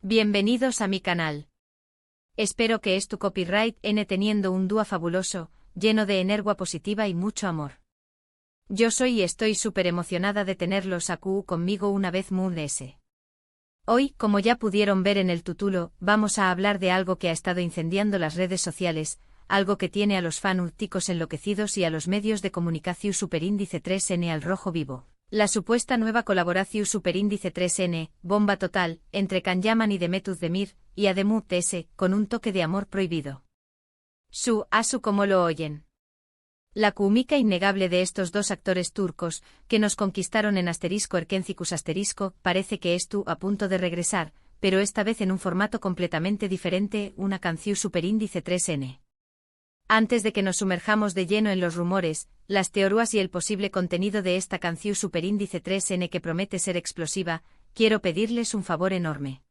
Bienvenidos a mi canal. Espero que tu copyright N teniendo un dúo fabuloso, lleno de energía positiva y mucho amor. Yo soy y estoy súper emocionada de tenerlos a conmigo una vez Moon S. Hoy, como ya pudieron ver en el título, vamos a hablar de algo que ha estado incendiando las redes sociales, algo que tiene a los fanáticos enloquecidos y a los medios de comunicación superíndice 3N al rojo vivo. La supuesta nueva colaboración superíndice 3N, bomba total, entre Kanyaman y Demet Özdemir, y Ademut S, con un toque de amor prohibido. Asu como lo oyen. La química innegable de estos dos actores turcos, que nos conquistaron en *Erkencicus*, parece que a punto de regresar, pero esta vez en un formato completamente diferente, una canción superíndice 3N. Antes de que nos sumerjamos de lleno en los rumores, las teorías y el posible contenido de esta canción superíndice 3N que promete ser explosiva, quiero pedirles un favor enorme.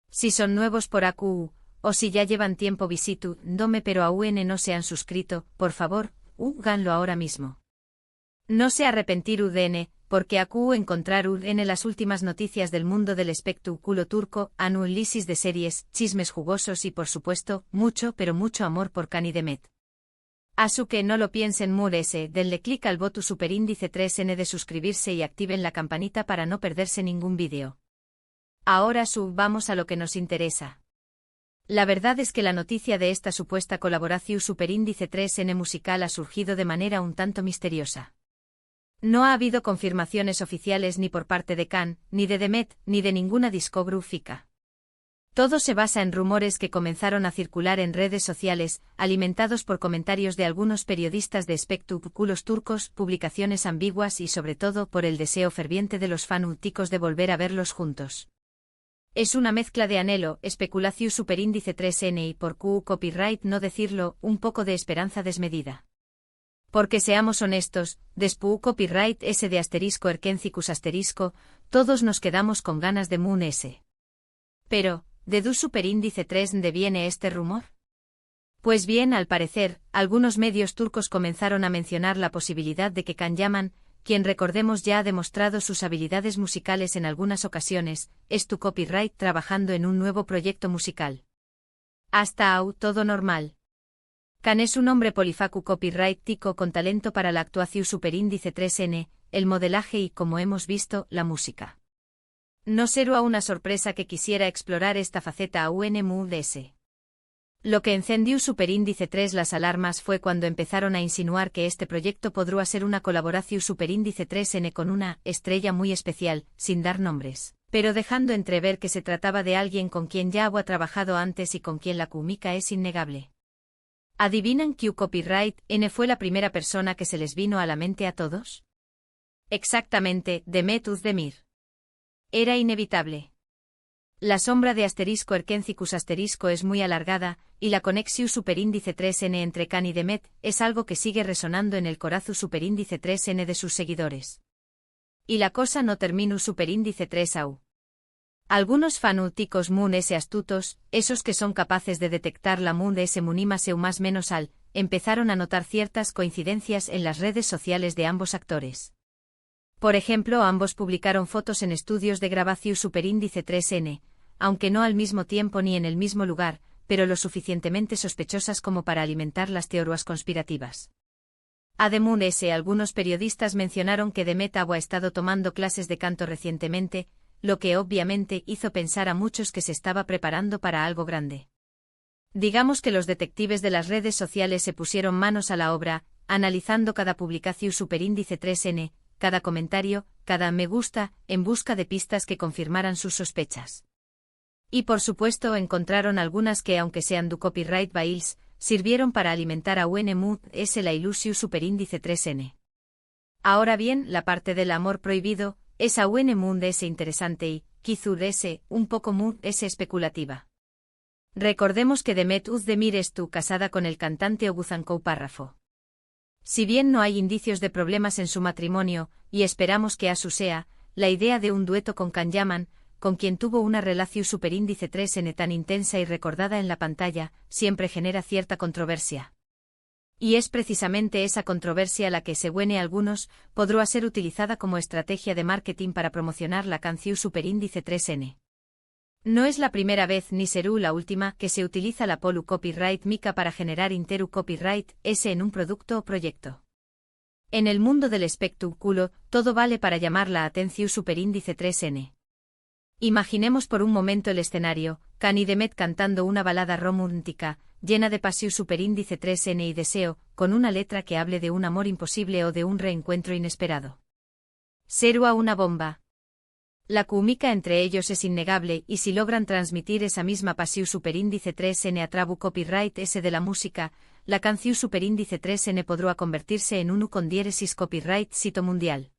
Si son nuevos por AQ, o si ya llevan tiempo visitando pero aún no se han suscrito, por favor, háganlo ahora mismo. No se arrepentir UDN, porque AQ encontrar UDN las últimas noticias del mundo del espectáculo turco, análisis de series, chismes jugosos y por supuesto, mucho pero mucho amor por Kan y Demet. Asu que no lo piensen S, denle clic al botón superíndice 3N de suscribirse y activen la campanita para no perderse ningún vídeo. Ahora vamos a lo que nos interesa. La verdad es que la noticia de esta supuesta colaboración superíndice 3N musical ha surgido de manera un tanto misteriosa. No ha habido confirmaciones oficiales ni por parte de Kan, ni de Demet, ni de ninguna discográfica. Todo se basa en rumores que comenzaron a circular en redes sociales, alimentados por comentarios de algunos periodistas de espectáculos turcos, publicaciones ambiguas y sobre todo por el deseo ferviente de los fanáticos de volver a verlos juntos. Es una mezcla de anhelo, especulación superíndice 3N y por copyright no decirlo, un poco de esperanza desmedida. Porque seamos honestos, después copyright S de *Erkencicus*, todos nos quedamos con ganas de Moon S. Pero, ¿de dónde superíndice 3N viene este rumor? Pues bien, al parecer, algunos medios turcos comenzaron a mencionar la posibilidad de que Kanyaman, quien recordemos ya ha demostrado sus habilidades musicales en algunas ocasiones, tu copyright trabajando en un nuevo proyecto musical. Hasta ahora todo normal. Kan es un hombre polifacu copyright tico con talento para la actuación superíndice 3N, el modelaje y, como hemos visto, la música. No será una sorpresa que quisiera explorar esta faceta a UNMUDS. Lo que encendió superíndice 3 las alarmas fue cuando empezaron a insinuar que este proyecto podría ser una colaboración superíndice 3N con una estrella muy especial, sin dar nombres, pero dejando entrever que se trataba de alguien con quien ya había trabajado antes y con quien la química es innegable. ¿Adivinan que copyright N fue la primera persona que se les vino a la mente a todos? Exactamente, Demet Özdemir. Era inevitable. La sombra de *Erkencicus* es muy alargada, y la conexión superíndice 3N entre Kan y Demet es algo que sigue resonando en el corazón superíndice 3N de sus seguidores. Y la cosa no termina superíndice 3AU. Algunos fanáticos Moon S astutos, esos que son capaces de detectar la Moon S munima seu más menos al, empezaron a notar ciertas coincidencias en las redes sociales de ambos actores. Por ejemplo, ambos publicaron fotos en estudios de grabación superíndice 3N, aunque no al mismo tiempo ni en el mismo lugar, pero lo suficientemente sospechosas como para alimentar las teorías conspirativas. Además, algunos periodistas mencionaron que Demet ha estado tomando clases de canto recientemente, lo que obviamente hizo pensar a muchos que se estaba preparando para algo grande. Digamos que los detectives de las redes sociales se pusieron manos a la obra, analizando cada publicación superíndice 3N, cada comentario, cada me gusta, en busca de pistas que confirmaran sus sospechas. Y por supuesto encontraron algunas que, aunque sean du copyright bailes, sirvieron para alimentar a UNMUDS la ilusión superíndice 3N. Ahora bien, la parte del amor prohibido, es a UNMUDS interesante y, quizás, un poco es especulativa. Recordemos que Demet Özdemir estuvo casada con el cantante Oğuzhan Párrafo. Si bien no hay indicios de problemas en su matrimonio, y esperamos que Asu sea, la idea de un dueto con Kanyaman, con quien tuvo una relación superíndice 3N tan intensa y recordada en la pantalla, siempre genera cierta controversia. Y es precisamente esa controversia la que, según algunos, podrá ser utilizada como estrategia de marketing para promocionar la canción superíndice 3N. No es la primera vez ni será la última que se utiliza la Polu Copyright Mica para generar Interu Copyright S en un producto o proyecto. En el mundo del espectáculo, todo vale para llamar la atención superíndice 3N. Imaginemos por un momento el escenario, Cani Demet cantando una balada romántica, llena de pasión superíndice 3N y deseo, con una letra que hable de un amor imposible o de un reencuentro inesperado. Será una bomba. La química entre ellos es innegable y si logran transmitir esa misma pasión superíndice 3N a Trabu Copyright S de la música, la canción superíndice 3N podrá convertirse en un con diéresis copyright sito mundial.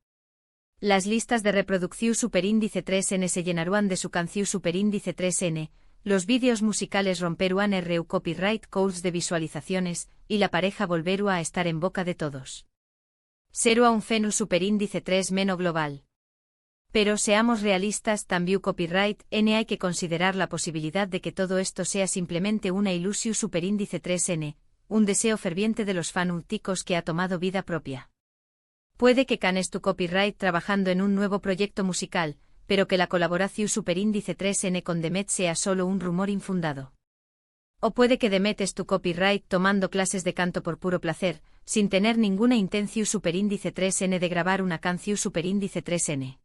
Las listas de reproducción superíndice 3N se llenarán de su canción superíndice 3N, los vídeos musicales romperán RU copyright codes de visualizaciones, y la pareja volverá a estar en boca de todos. Será un fenómeno superíndice 3 menos global. Pero seamos realistas, también copyright N hay que considerar la posibilidad de que todo esto sea simplemente una ilusión superíndice 3N, un deseo ferviente de los fanáticos que ha tomado vida propia. Puede que canes tu copyright trabajando en un nuevo proyecto musical, pero que la colaboración superíndice 3N con Demet sea solo un rumor infundado. O puede que Demet es tu copyright tomando clases de canto por puro placer, sin tener ninguna intención superíndice 3N de grabar una canción superíndice 3N.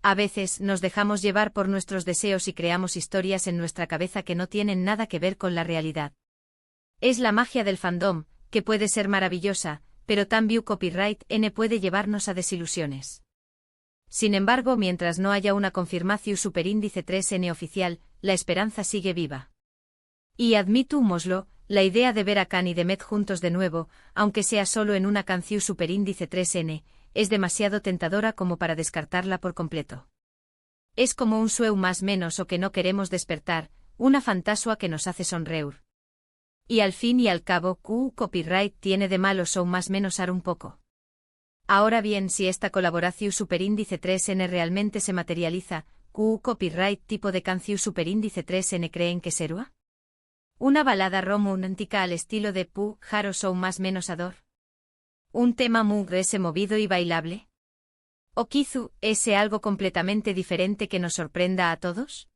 A veces nos dejamos llevar por nuestros deseos y creamos historias en nuestra cabeza que no tienen nada que ver con la realidad. Es la magia del fandom, que puede ser maravillosa, pero también copyright N puede llevarnos a desilusiones. Sin embargo, mientras no haya una confirmación superíndice 3N oficial, la esperanza sigue viva. Y admitámoslo, la idea de ver a Cani y Demet juntos de nuevo, aunque sea solo en una canción superíndice 3N, es demasiado tentadora como para descartarla por completo. Es como un sueño más menos o que no queremos despertar, una fantasía que nos hace sonreír. Y al fin y al cabo, copyright tiene de malo o más menos un poco. Ahora bien, si esta colaboración superíndice 3N realmente se materializa, copyright tipo de canción superíndice 3N creen que será una balada romántica al estilo de Pu Jaro o más menos ador. Un tema muy movido y bailable. ¿O quizá ese algo completamente diferente que nos sorprenda a todos?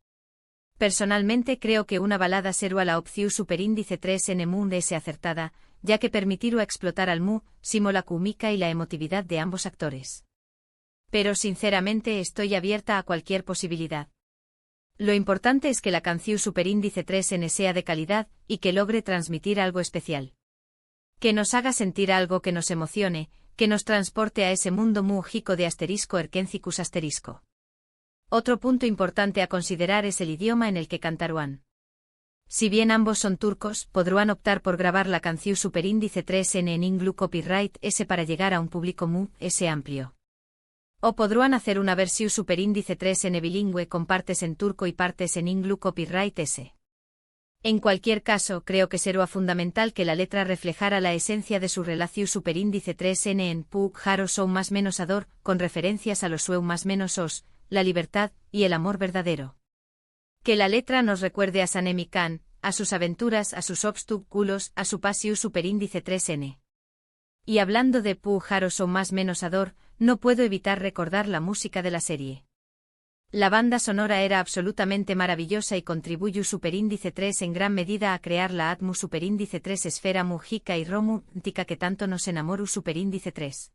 Personalmente creo que una balada será la opción superíndice 3N muy acertada, ya que permitirá explotar al simo la química y la emotividad de ambos actores. Pero sinceramente estoy abierta a cualquier posibilidad. Lo importante es que la canción superíndice 3N sea de calidad y que logre transmitir algo especial. Que nos haga sentir algo que nos emocione, que nos transporte a ese mundo mágico de asterisco erkencicus asterisco. Otro punto importante a considerar es el idioma en el que cantarán. Si bien ambos son turcos, podrán optar por grabar la canción superíndice 3N en Inglu Copyright S para llegar a un público amplio. O podrán hacer una versión superíndice 3N bilingüe con partes en turco y partes en Inglu Copyright S. En cualquier caso, creo que será fundamental que la letra reflejara la esencia de su relación superíndice 3N en Puk Jaro Sou más menos Ador, con referencias a los Sueu más menos Os, la libertad y el amor verdadero. Que la letra nos recuerde a Sanemi Khan, a sus aventuras, a sus obstáculos, a su pasión superíndice 3N. Y hablando de Puk Jaro Sou más menos Ador, no puedo evitar recordar la música de la serie. La banda sonora era absolutamente maravillosa y contribuyó superíndice 3 en gran medida a crear la Atmu superíndice 3 esfera múgica y romántica que tanto nos enamoró superíndice 3.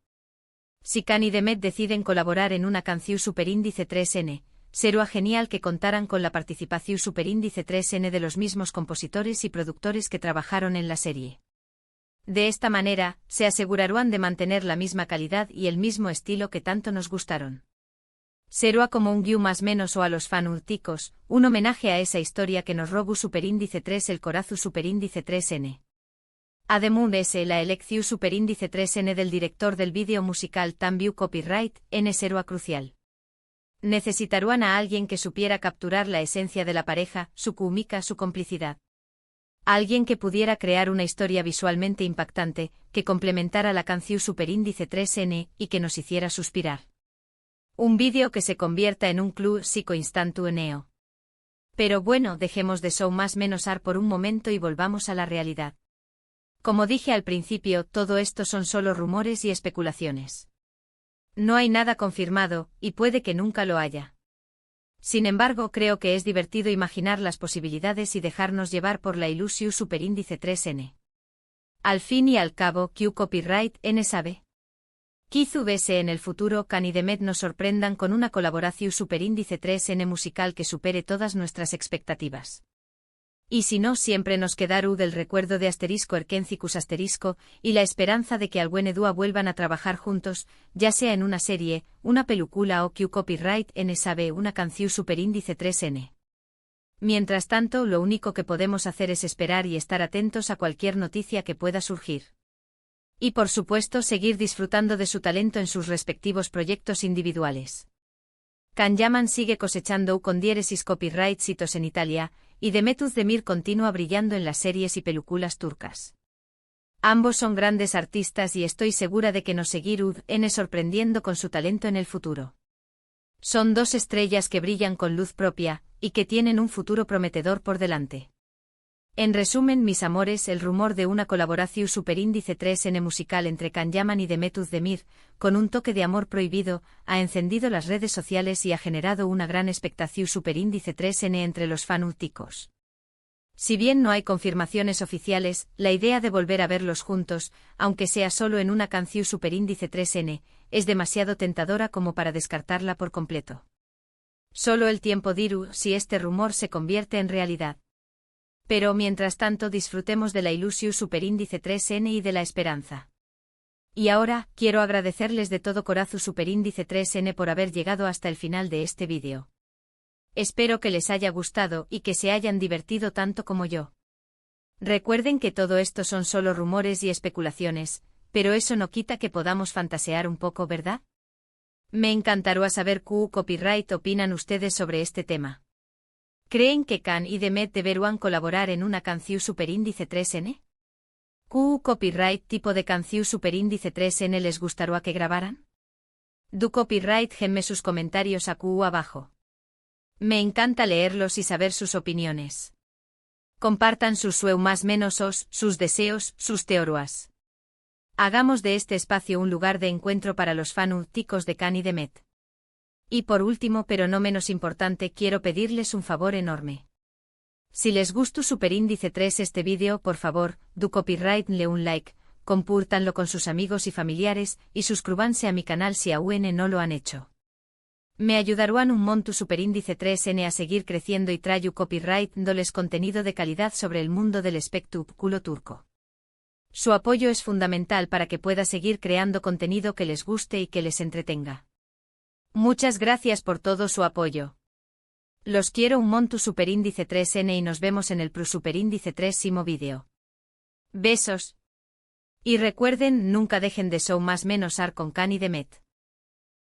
Si Khan y Demet deciden colaborar en una canción superíndice 3N, será genial que contaran con la participación superíndice 3N de los mismos compositores y productores que trabajaron en la serie. De esta manera, se asegurarán de mantener la misma calidad y el mismo estilo que tanto nos gustaron. Será como un guiu más menos o a los fanáticos, un homenaje a esa historia que nos robó superíndice 3 el corazu superíndice 3N. Además la elección superíndice 3N del director del vídeo musical también copyright N será crucial. Necesitarán a alguien que supiera capturar la esencia de la pareja, su química, su complicidad. Alguien que pudiera crear una historia visualmente impactante, que complementara la canción superíndice 3N y que nos hiciera suspirar. Un vídeo que se convierta en un club psico-instantáneo. Pero bueno, dejemos de show más menos ar por un momento y volvamos a la realidad. Como dije al principio, todo esto son solo rumores y especulaciones. No hay nada confirmado, y puede que nunca lo haya. Sin embargo, creo que es divertido imaginar las posibilidades y dejarnos llevar por la ilusio superíndice 3n. Al fin y al cabo, Q Copyright N sabe. Quizás en el futuro Can y Demet nos sorprendan con una colaboración superíndice 3n musical que supere todas nuestras expectativas. Y si no, siempre nos quedará del recuerdo de asterisco Erkencicus asterisco y la esperanza de que algún dúo vuelvan a trabajar juntos, ya sea en una serie, una película o Q Copyright N sabe una canción superíndice 3n. Mientras tanto, lo único que podemos hacer es esperar y estar atentos a cualquier noticia que pueda surgir. Y por supuesto seguir disfrutando de su talento en sus respectivos proyectos individuales. Can Yaman sigue cosechando con diéresis copyright hitos en Italia, y Demet Özdemir continúa brillando en las series y películas turcas. Ambos son grandes artistas y estoy segura de que nos seguirán sorprendiendo con su talento en el futuro. Son dos estrellas que brillan con luz propia, y que tienen un futuro prometedor por delante. En resumen, mis amores, el rumor de una colaboración superíndice 3n musical entre Can Yaman y Demet Özdemir, con un toque de amor prohibido, ha encendido las redes sociales y ha generado una gran expectación superíndice 3n entre los fanáticos. Si bien no hay confirmaciones oficiales, la idea de volver a verlos juntos, aunque sea solo en una canción superíndice 3n, es demasiado tentadora como para descartarla por completo. Solo el tiempo dirá si este rumor se convierte en realidad. Pero mientras tanto disfrutemos de la ilusio superíndice 3n y de la esperanza. Y ahora, quiero agradecerles de todo corazón superíndice 3n por haber llegado hasta el final de este vídeo. Espero que les haya gustado y que se hayan divertido tanto como yo. Recuerden que todo esto son solo rumores y especulaciones, pero eso no quita que podamos fantasear un poco, ¿verdad? Me encantará saber qué copyright opinan ustedes sobre este tema. ¿Creen que Can y Demet deberán colaborar en una canción superíndice 3n? ¿Qué copyright tipo de canción superíndice 3n les gustaría que grabaran? Du copyright genme sus comentarios aquí abajo. Me encanta leerlos y saber sus opiniones. Compartan sus más menos sus deseos, sus teorías. Hagamos de este espacio un lugar de encuentro para los fanáticos de Can y Demet. Y por último, pero no menos importante, quiero pedirles un favor enorme. Si les gustó superíndice 3 este vídeo, por favor, du copyright le un like, compártanlo con sus amigos y familiares, y suscríbanse a mi canal si aún no lo han hecho. Me ayudarán un montón superíndice 3n a seguir creciendo y traer copyright dándoles contenido de calidad sobre el mundo del espectáculo turco. Su apoyo es fundamental para que pueda seguir creando contenido que les guste y que les entretenga. Muchas gracias por todo su apoyo. Los quiero un montón superíndice 3n y nos vemos en el superíndice 3º vídeo. Besos. Y recuerden, nunca dejen de show más menos ar con Can y Demet.